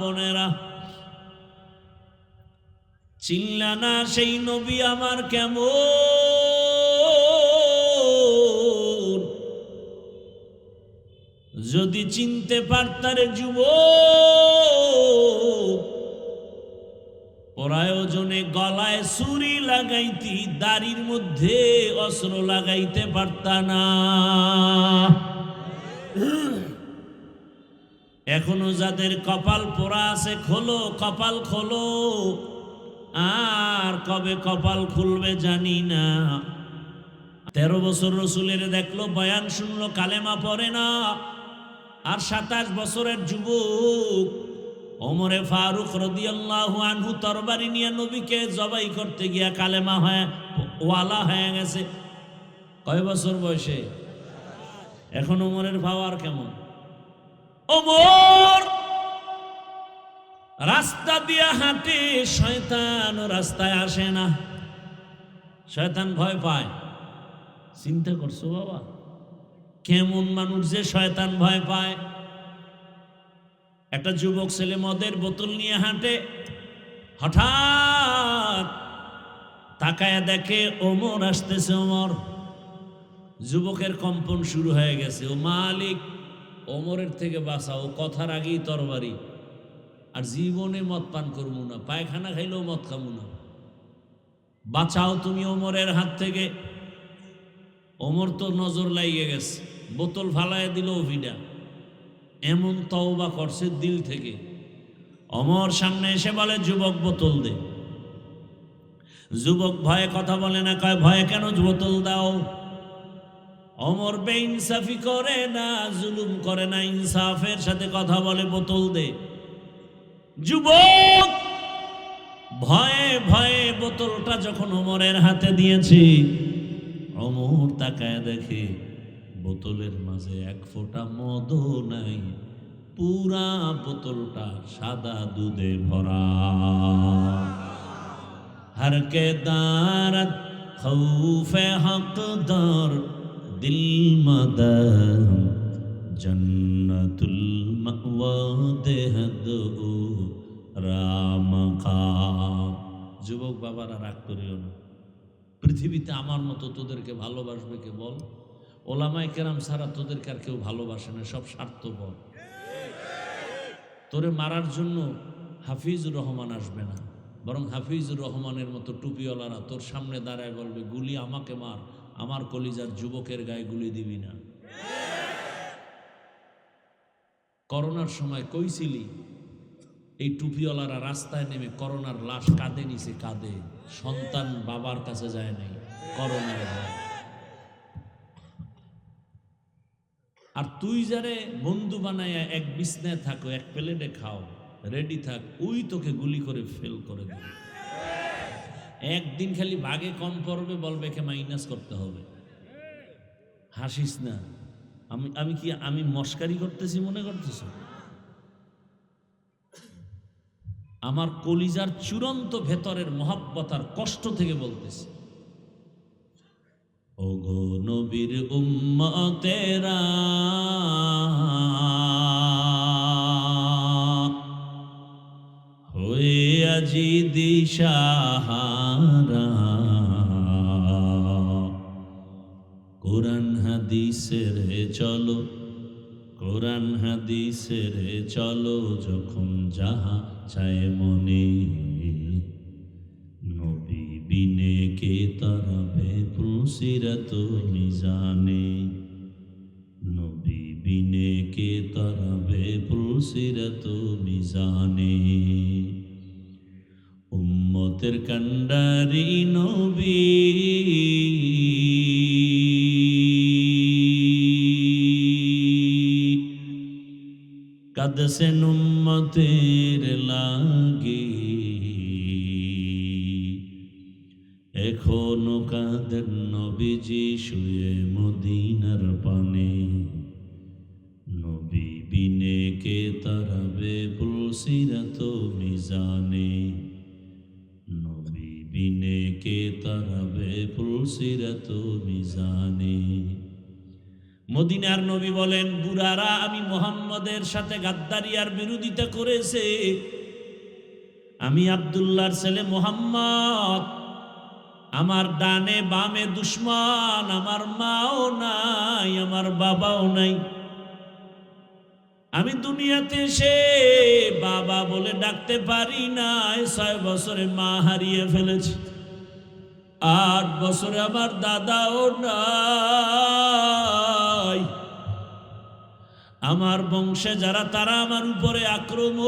বোনেরা, চিনলা না সেই নবী আমার কেমন? যদি চিনতে পারতারে যুবক, প্রয়োজনে গলায় ছুরি লাগাইতি, দাড়ির মধ্যে অস্ত্র লাগাইতে পারতা না। এখনো যাদের কপাল পোড়া আছে, খোলো কপাল খোলো, আর কবে কপাল খুলবে জানি না। 13 বছর রসুলের দেখলো, বয়ান শুনলো, কালেমা পড়ে না। আর 27 বছরের যুবক ওমরে ফারুক রাদিয়াল্লাহু আনহু তরবারি নিয়ে নবীকে জবাই করতে গিয়া কালেমা ওয়ালা হয়ে গেছে। কয় বছর বয়সে? এখন ওমরের পাওয়ার কেমন? ওমর রাস্তা দিয়া হাঁটে, শয়তান রাস্তায় আসে না, শয়তান ভয় পায়। চিন্তা করছো বাবা, কেমন মানুষ যে শয়তান ভয় পায়? একটা যুবক ছেলে মদের বোতল নিয়ে হাঁটে, হঠাৎ তাকায় দেখে ওমর আসতেছে। ওমর, যুবকের কম্পন শুরু হয়ে গেছে। ও মালিক, ওমরের থেকে বাঁচাও, কথার আগেই তরবারি। আর জীবনে মদ পান করবো না, পায়খানা খাইলেও মদ খাবো না, বাঁচাও তুমি ওমরের হাত থেকে। ওমর তো নজর লাগিয়ে গেছে, বোতল ফালাইয়া দিল ভিডা। এমন তওবা করছে দিল থেকে। ওমর সামনে এসে বলে, যুবক বোতল দে। যুবক ভয়ে কথা বলে না, কয় ভয়ে কেন বোতল দাও? ওমর বেইনসাফি করে না, জুলুম করে না, ইনসাফের সাথে কথা বলে, বোতল দে। যুবক ভয়ে ভয়ে বোতলটা যখন ওমরের হাতে দিয়েছে, ওমর তাকায় দেখে বোতলের মাঝে এক ফোঁটা মদও নাই, পুরা বোতলটা সাদা দুধে ভরা। हर के दारत खौफे हकदार दिल मदम जन्नतुल मअवा देहद রামকাম। যুবক বাবারা রাগ করিও না, পৃথিবীতে আমার মতো তোদেরকে ভালোবাসবে কে বল? ওলামায়ে কেরাম ছাড়া তোদেরকে আর কেউ ভালোবাসে না, সব স্বার্থপর। তোরে মারার জন্য হাফিজুর রহমান আসবে না, বরং হাফিজুর রহমানের মতো টুপিওয়ালারা তোর সামনে দাঁড়ায় বলবে, গুলি আমাকে মার, আমার কলিজার যুবকের গায়ে গুলি দিবি না। করোনার সময় কইছিলি এই টুপিওয়ালারা রাস্তায় নেমে করোনার লাশ কাঁধে নিছে, কাঁধে। সন্তান বাবার কাছে যায় নাই, করোনার ভয়। আর তুই যারে বন্ধু বানায় এক বিছনায় থাকো, এক প্লেটে খাও, রেডি থাক, ওই তোকে গুলি করে ফেল করে দেবে। একদিন খালি ভাগে কম পড়বে, বলবে কে মাইনাস করতে হবে। হাসিস না, আমি মস্কারি করতেছি মনে করতেছ? আমার কলিজার চূড়ান্ত ভেতরের মহব্বত আর কষ্ট থেকে বলতেছি। ওগো নবীর উম্মতেরা, হয়ে আজি দিশাহারা, কোরআন হাদিসের চলো, কোরআন হাদিসের চলো, যখন যাহা চায় মনে, নবী বিনে কে তারাবে পুলসিরাত মিজানে, নবী বিনে কে তারাবে পুলসিরাত মিজানে। উম্মতের কান্ডারি নবী, কাঁদছেন উম্মতের লাগি, এখনো কাঁদেন নবীজি শুয়ে মদিনার পানে, নবী বিনে কে তারাবে পুলসিরাত মিজানে, নবী বিনে কে তারাবে পুলসিরাত মিজানে। মদিনার নবী বলেন, বুড়ারা আমি মুহাম্মদের সাথে গাদ্দারি আর বিরোধিতা করেছে, আমি আব্দুল্লাহর ছেলে মুহাম্মদ, আমার ডানে বামে দুশ্মন, আমার মাও নাই, আমার বাবাও নাই। আমি দুনিয়াতে এসে বাবা বলে ডাকতে পারি না, 6 বছরে মা হারিয়ে ফেলেছি, 8 বছরে আমার দাদাও নাই। আমার বংশে যারা তারা আমার উপরে আক্রমণ,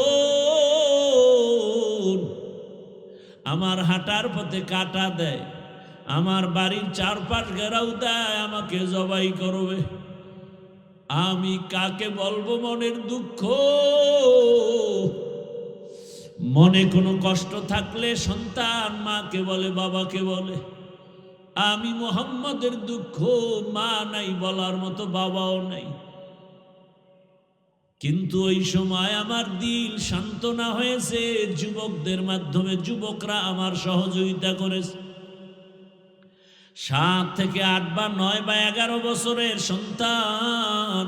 আমার হাঁটার পথে কাটা দেয়, আমার বাড়ির চারপাশ ঘেরাও দেয়, আমাকে জবাই করবে। আমি কাকে বলবো মনের দুঃখ? মনে কোনো কষ্ট থাকলে সন্তান মাকে বলে, বাবাকে বলে। আমি মুহাম্মদের দুঃখ, মা নাই বলার মতো, বাবাও নাই। কিন্তু ওই সময় আমার দিল সান্ত্বনা হয়েছে যুবকদের মাধ্যমে, যুবকরা আমার সহযোগিতা করেছে। 7 থেকে 8 বা 9 বা 11 বছরের সন্তান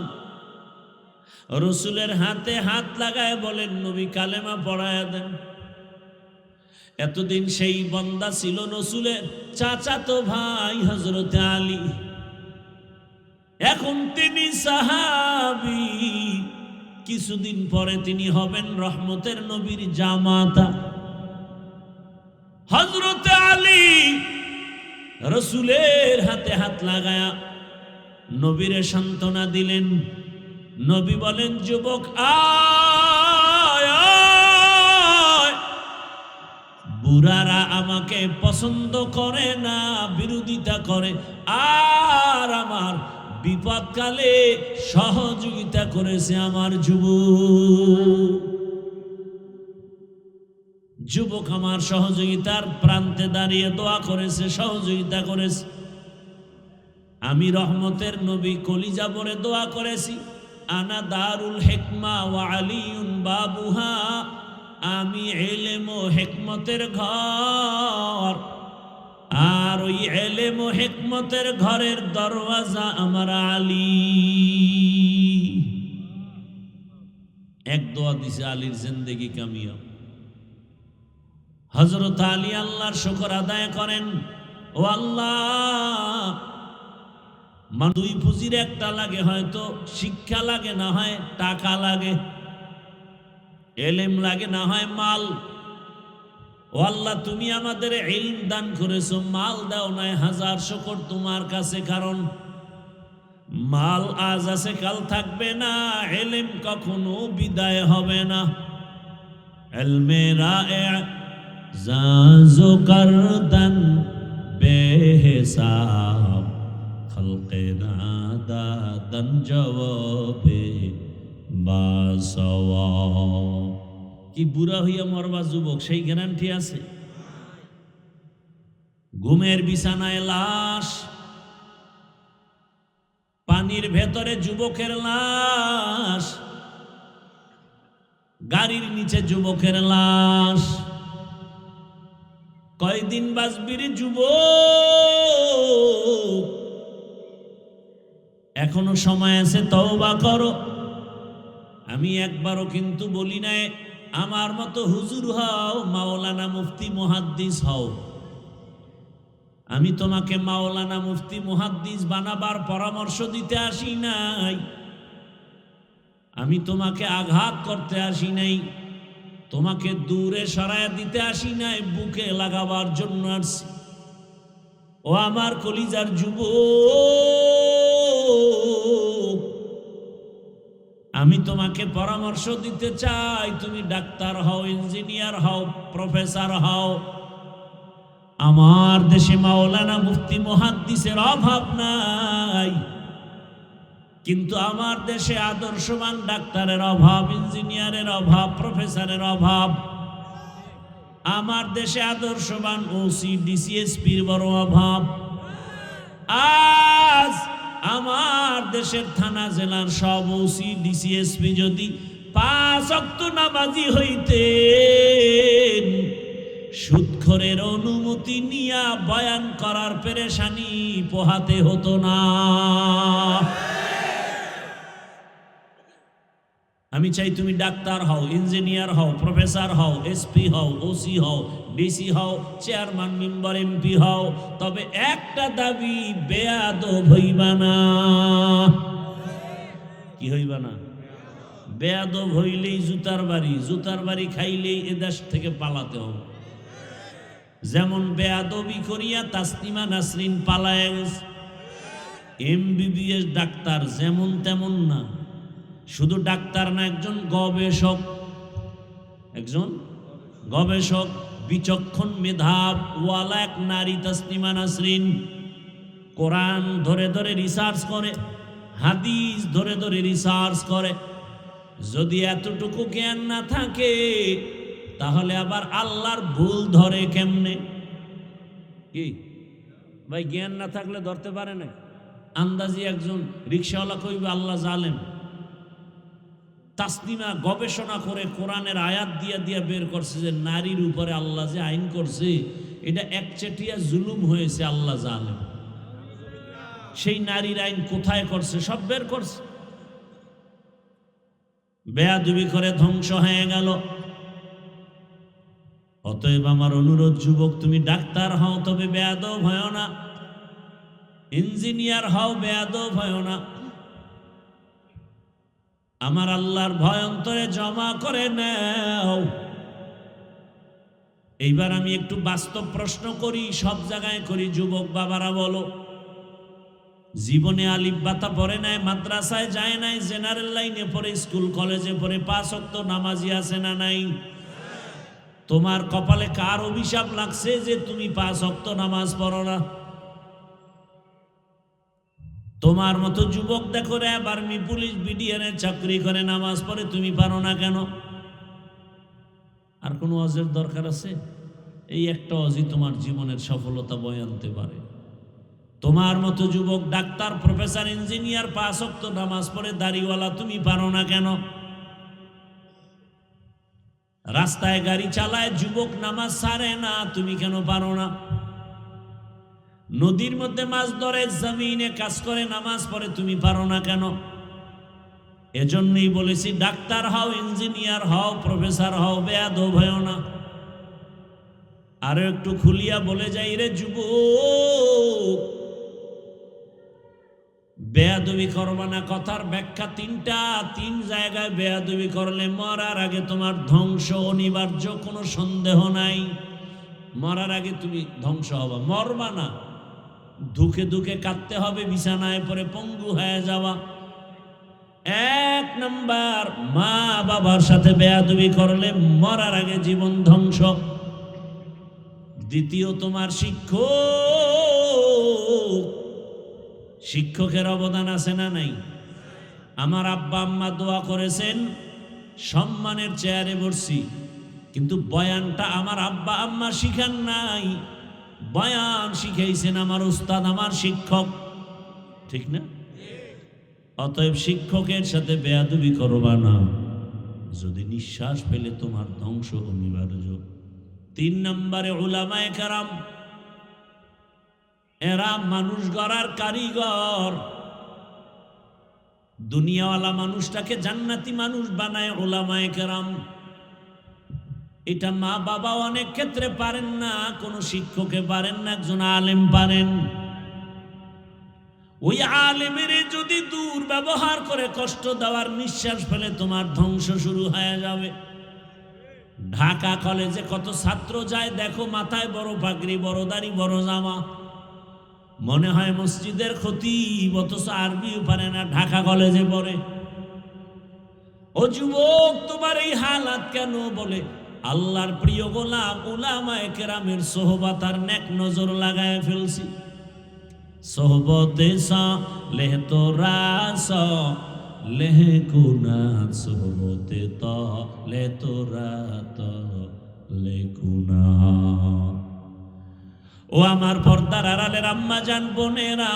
রসুলের হাতে হাত লাগায় বলেন, নবী কালেমা পড়ায়া দেন। এতদিন সেই বান্দা ছিল রসুলের চাচাতো ভাই হযরতে আলী, এখন তিনি সাহাবী, কিছুদিন পরে তিনি হবেন রহমতের নবীর জামাতা। হযরতে আলী রসুলের হাতে হাত লাগায়া নবীরে সান্ত্বনা দিলেন। নবী বলেন, যুবক আয় আয়, বুড়ারা আমাকে পছন্দ করে না, বিরোধিতা করে, আর আমার বিপদকালে সহযোগিতা করেছে আমার যুবক আমার সহযোগিতার প্রান্তে দাঁড়িয়ে দোয়া করেছে, সহযোগিতা করেছে। আমি রহমতের নবী কলিজা ভরে দোয়া করেছি, আনা দারুল হিকমা ওয়া আলিউন বাবুহা, আমি ইলম ও হিকমতের ঘর, আর ওই ইলম ও হিকমতের ঘরের দরওয়াজা আমার আলী। এক দোয়া দিছে, আলীর জিন্দেগি কামিয়াব। হযরত আলী আল্লাহর শুকর আদায় করেন, ও আল্লাহ, দুই পুঁজির একটা লাগে, হয়তো শিক্ষা লাগে, না হয় টাকা লাগে, এলেম লাগে, না হয় মাল। ও আল্লাহ, তুমি আমাদের ইলম দান করেছো, মাল দাও নাই, হাজার শুকর তোমার কাছে। কারণ মাল আজ আছে কাল থাকবে না, ইলম কখনো বিদায় হবে না। ইলমে রায়ে জাজো করদন বেহিসাব, খলকে নাদাদন জবাবে বাসওয়া। কি বুড়া হইয়া মরবা যুবক, সেই গ্যারান্টি আছে? ঘুমের বিছানায় লাশ, পানির ভেতরে যুবকের লাশ, গাড়ির নিচে যুবকের লাশ। কয়দিন বাঁচবির যুবক, এখনো সময় আছে, তওবা করো। আমি একবারও কিন্তু বলি নাই আমার মতো হুজুর হও, মাওলানা মুফতি মুহাদ্দিস হও। আমি তোমাকে মাওলানা মুফতি মুহাদ্দিস বানাবার পরামর্শ দিতে আসি নাই, আমি তোমাকে আঘাত করতে আসি নাই, তোমাকে দূরে সরায় দিতে আসি নাই, বুকে লাগাবার জন্য আসছি। ও আমার কলিজার যুবক, আমি তোমাকে পরামর্শ দিতে চাই, তুমি ডাক্তার হও, ইঞ্জিনিয়ার হও, প্রফেসর হও। আমার দেশে মাওলানা মুফতি মুহাদ্দিসের অভাব নাই, কিন্তু আমার দেশে আদর্শবান ডাক্তারের অভাব, ইঞ্জিনিয়ারের অভাব, প্রফেসরের অভাব। আমার দেশে আদর্শবান ওসি ডিসিএসপির বড় অভাব। আজ আমার দেশের থানা জেলার সব ওসি ডিসিএসপি যদি 5 ওয়াক্ত নামাজি হইতেন, সুদখোরের অনুমতি নিয়া বয়ান করার পেরেশানি পোহাতে হতো না। আমি চাই তুমি ডাক্তার হও, ইঞ্জিনিয়ার হও, প্রফেসর হও, এসপি হও, ওসি হও, ডিসি হও, চেয়ারম্যান, মেম্বার, এমপি হও, তবে একটা দাবি, বেয়াদব হইবা না। কি হইবা না? বেয়াদব হইলেই জুতার বাড়ি, জুতার বাড়ি খাইলেই এদেশ থেকে পালাতে হবে। যেমন বেয়াদবি করিয়া তাসনিমা নাসরিন পালায় গেছে। এমবিবিএস ডাক্তার যেমন তেমন না, শুধু ডাক্তার না, একজন গবেষক, একজন গবেষক, বিচক্ষণ মেধাব ওয়ালা এক নারী তাসনিমা নাসরিন। কোরআন ধরে ধরে রিসার্চ করে, হাদিস ধরে ধরে রিসার্চ করে। যদি এতটুকু জ্ঞান না থাকে, তাহলে আবার আল্লাহর ভুল ধরে কেমনে? কি ভাই, জ্ঞান না থাকলে ধরতে পারে না? আন্দাজি একজন রিক্সাওয়ালা কইবে আল্লাহ জালেম। তাসনিমা গবেষণা করে কোরআনের আয়াত দিয়া দিয়া বের করছে যে নারীর উপরে আল্লাহ যে আইন করছে, এটা একচেটিয়া জুলুম হয়েছে, আল্লাহ জালেম। সেই নারীর আইন কোথায় করছে সব বের করছে। বেয়াদবি করে ধ্বংস হয়ে গেল। অতএব আমার অনুরোধ, যুবক, তুমি ডাক্তার হও, তবে বেয়াদব হয় না। ইঞ্জিনিয়ার হও, বেয়াদব হয় না। আমার আল্লাহর ভয় অন্তরে জমা করে নাও। এইবার আমি একটু বাস্তব প্রশ্ন করি, সব জায়গায় করি। যুবক বাবারা বলো, জীবনে আলিফ বাতা পড়ে নাই, মাদ্রাসায় যায় নাই, জেনারেল লাইনে পড়ে, স্কুল কলেজে পড়ে, 5 ওয়াক্ত নামাজি আছে না নাই? তোমার কপালে কার অভিশাপ লাগছে যে তুমি 5 ওয়াক্ত নামাজ পড়ো না? তোমার মতো যুবক দেখো র্যাব, আর্মি, পুলিশ, বিডিআরে চাকরি করে, নামাজ পড়ে, তুমি পারো না কেন? আর কোনো ওয়াজের দরকার আছে? এই একটা ওয়াজই তোমার জীবনের সফলতা বয়ে আনতে পারে। তোমার মতো যুবক ডাক্তার, প্রফেসর, ইঞ্জিনিয়ার 5 ওয়াক্ত নামাজ পড়ে দাড়িওয়ালা, তুমি পারো না কেন? রাস্তায় গাড়ি চালায় যুবক, নামাজ ছাড়ে না, তুমি কেন পারো না? নদীর মধ্যে মাছ ধরে, জমিনে কাজ করে, নামাজ পড়ে, তুমি পারো না কেন? এজন্যই বলেছি, ডাক্তার হও, ইঞ্জিনিয়ার হও, প্রফেসর হও, বেয়াদব হও না। আরো একটু খুলিয়া বলে যাই রে যুবক, বেয়াদবি করবা না। কথার ব্যাখ্যা 3টা, 3 জায়গায় বেয়াদবি করলে মরার আগে তোমার ধ্বংস অনিবার্য, কোনো সন্দেহ নাই। মরার আগে তুমি ধ্বংস হবা, মরবা না, দুঃখে দুঃখে কাঁদতে হবে, বিছানায় পরে পঙ্গু হয়ে যাওয়া। 1 নাম্বার, মা বাবার সাথে বেয়াদবি করলে মরার আগে জীবন ধ্বংস। দ্বিতীয়, তোমার শিক্ষকের অবদান আছে না নাই? আমার আব্বা আম্মা দোয়া করেছেন, সম্মানের চেয়ারে বসছি, কিন্তু বয়ানটা আমার আব্বা আম্মা শিখান নাই, বয়ান শিখাইছেন আমার উস্তাদ, আমার শিক্ষক, ঠিক না? অতএব শিক্ষকের সাথে বেয়াদবি করবা না, যদি নিঃশ্বাস পেলে তোমার ধ্বংস অনিবার্য। 3 নম্বরে উলামায়ে কেরাম, এরা মানুষ গড়ার কারিগর। দুনিয়াওয়ালা মানুষটাকে জান্নাতি মানুষ বানায় উলামায়ে কেরাম। এটা মা বাবা অনেক ক্ষেত্রে পারেন না, কোন শিক্ষকে পারেন না, একজন আলেম পারেন। ওই আলেমের যদি দুর্ব্যবহার করে কষ্ট দেওয়ার, নিঃশ্বাস ফেলে তোমার ধ্বংস শুরু হয়ে যাবে। ঢাকা কলেজে কত ছাত্র যায় দেখো, মাথায় বড় পাগড়ি, বড় দাড়ি, বড় জামা, মনে হয় মসজিদের খতিব, অথচ আরবিও পারে না, ঢাকা কলেজে পড়ে। ও যুবক, তোমার এই হালাত কেন? বলে আল্লাহর প্রিয় গোলাম উলামায়ে কেরামের সোহবত আর নেক নজর লাগায় ফেলছি। সোহবতে সালেহ তোরা সালেহ কুনা, সোহবতে তালে তোরা তালে কুনা। ও আমার পর্দার আড়ালের আম্মা জান, বোনেরা,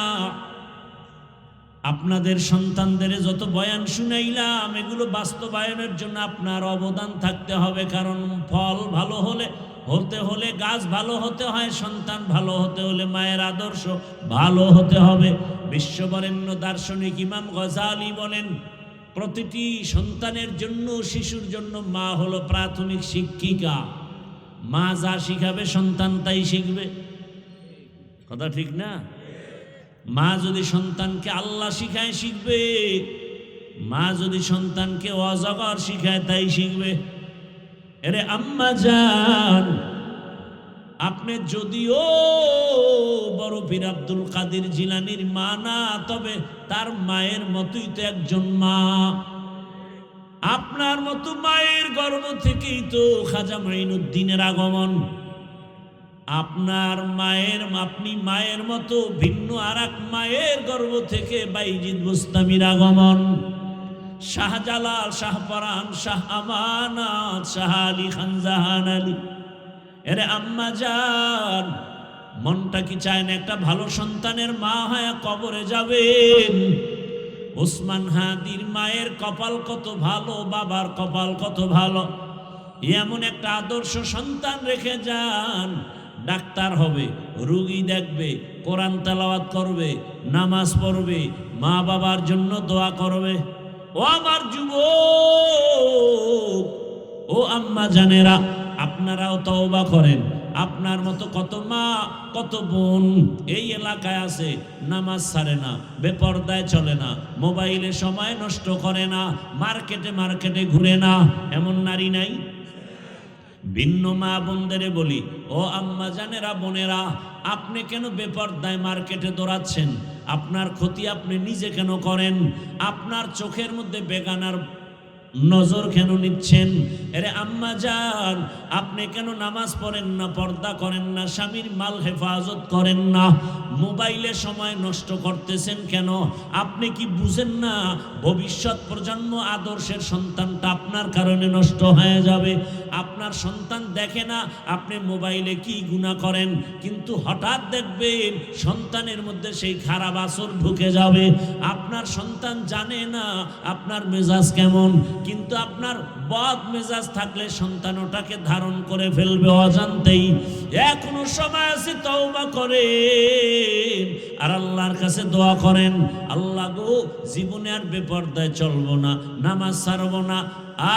আপনাদের সন্তানদের যত বয়ান শুনাইলাম, এগুলো বাস্তবায়নের জন্য আপনার অবদান থাকতে হবে। কারণ ফল ভালো হতে হলে গাছ ভালো হতে হয়, সন্তান ভালো হতে হলে মায়ের আদর্শ ভালো হতে হবে। বিশ্ববরেণ্য দার্শনিক ইমাম গজালি বলেন, প্রতিটি সন্তানের জন্য, শিশুর জন্য মা হলো প্রাথমিক শিক্ষিকা। মা যা শিখাবে সন্তান তাই শিখবে। কথা ঠিক না? মা যদি সন্তানকে আল্লাহ শিখায় শিখবে, মা যদি সন্তানকে অজগর শিখায় তাই শিখবে। এরে আম্মা জান, আপনি যদিও বড় পীর আব্দুল কাদের জিলানীর মা না, তবে তার মায়ের মতোই তো একজন মা। আপনার মতো মায়ের গর্ভ থেকেই তো খাজা মাইনুদ্দিনের আগমন। আপনার আপনি মায়ের মতো ভিন্ন আর এক মায়ের গর্ভ থেকে বাইজিদ বুস্তামির আগমন। শাহজালাল, শাহপরান, শাহ আমানত, শাহ আলী খান জাহান আলী। এরে আম্মা জান, মনটা কি চায় না একটা ভালো সন্তানের মা হয়ে কবরে যাবেন? ওসমান হাদির মায়ের কপাল কত ভালো, বাবার কপাল কত ভালো। এমন একটা আদর্শ সন্তান রেখে যান, ডাক্তার হবে, রোগী দেখবে, কোরআন তেলাওয়াত করবে, নামাজ পড়বে, মা বাবার জন্য দোয়া করবে। ও আমার যুবক, ও আম্মা জানেরা, আপনারাও তওবা করেন। আপনার মতো কত মা, কত বোন এই এলাকায় আছে, নামাজ ছাড়ে না, বেপরদায় চলে না, মোবাইলে সময় নষ্ট করে না, মার্কেটে ঘুরে না, এমন নারী নাই? ভিন্ন মা বোনদের বলি, ও আম্মা জানেরা, বোনেরা, আপনি কেন বেপরদায় মার্কেটে দৌড়াচ্ছেন? আপনার ক্ষতি আপনি নিজে কেন করেন? আপনার চোখের মধ্যে বেগানার নজর কেন নিচ্ছেন? আরে আম্মা জান, আপনি কেন নামাজ পড়েন না, পর্দা করেন না, স্বামীর মাল হেফাজত করেন না, মোবাইলে সময় নষ্ট করতেছেন কেন? আপনি কি বুঝেন না ভবিষ্যৎ প্রজন্ম আদর্শের সন্তানটা আপনার কারণে নষ্ট হয়ে যাবে? আপনার সন্তান দেখে না আপনি মোবাইলে কি গুনাহ করেন, কিন্তু হঠাৎ দেখবেন সন্তানের মধ্যে সেই খারাপ আসর ঢুকে যাবে। আপনার সন্তান জানে না আপনার মেজাজ কেমন, কিন্তু আপনার বদ মেজাজ থাকলে সন্তান ওটাকে ধারণ করে ফেলবে অজান্তেই। এখনো সময় আছে, তওবা করেন আর আল্লাহর কাছে দোয়া করেন, আল্লাহ গো জীবনে আর বেপরদায় চলবো না, নামাজ ছাড়বো না,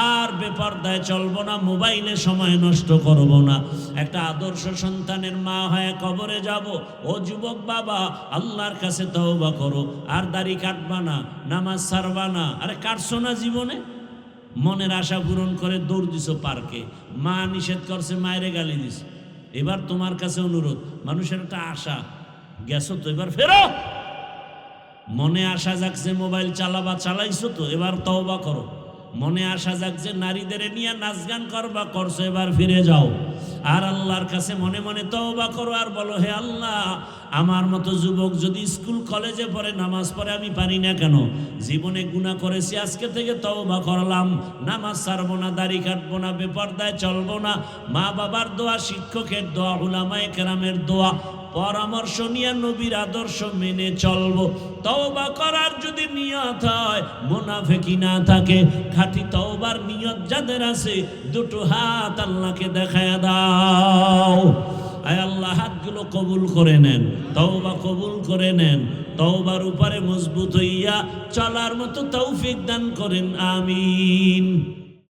আর বেপরদায় চলবো না, মোবাইলে সময় নষ্ট করব না। একটা আদর্শ সন্তানের মা হয়ে কবরে যাব। ও যুবক বাবা, আল্লাহর কাছে তওবা করো, আর দাড়ি কাটবা না, নামাজ ছাড়বা না। আরে কাটছো না জীবনে? মনের আশা পূরণ করে দৌড় দিছো পার্কে, মা নিষেধ করছে, মায়েরে গালি দিস। এবার তোমার কাছে অনুরোধ, মানুষের একটা আশা, গেছো তো এবার ফেরো। মনে আশা জাগছে মোবাইল চালাবা, চালাইছো তো এবার তওবা করো। মনে আশা জাগছে নারীদের নিয়ে নাচ গান করবা, করছো, এবার ফিরে যাও। আর আল্লাহর কাছে মনে মনে তওবা করো আর বলো, হে আল্লাহ, আমার মতো যুবক যদি স্কুল কলেজে পড়ে নামাজ পড়ে আমি পারি না কেন? জীবনে গুনাহ করেছি, আজকে থেকে তওবা করলাম, নামাজ ছাড়বো না, দাড়ি কাটবো না, বেপরদায় চলবো না। মা বাবার দোয়া, শিক্ষকের দোয়া, উলামায়ে কেরামের দোয়া, পরামর্শ নিয়ে নবীর আদর্শ মেনে চলবো। তওবা করার যদি নিয়ত হয়, মুনাফিকি না থাকে, খাঁটি তওবার নিয়ত যাদের আছে, দুটো হাত আল্লাহকে দেখায় দাও। আয় আল্লাহ, হাতগুলো কবুল করে নেন, তওবা কবুল করে নেন, তওবার উপরে মজবুত হইয়া চলার মতো তৌফিক দান করেন, আমিন।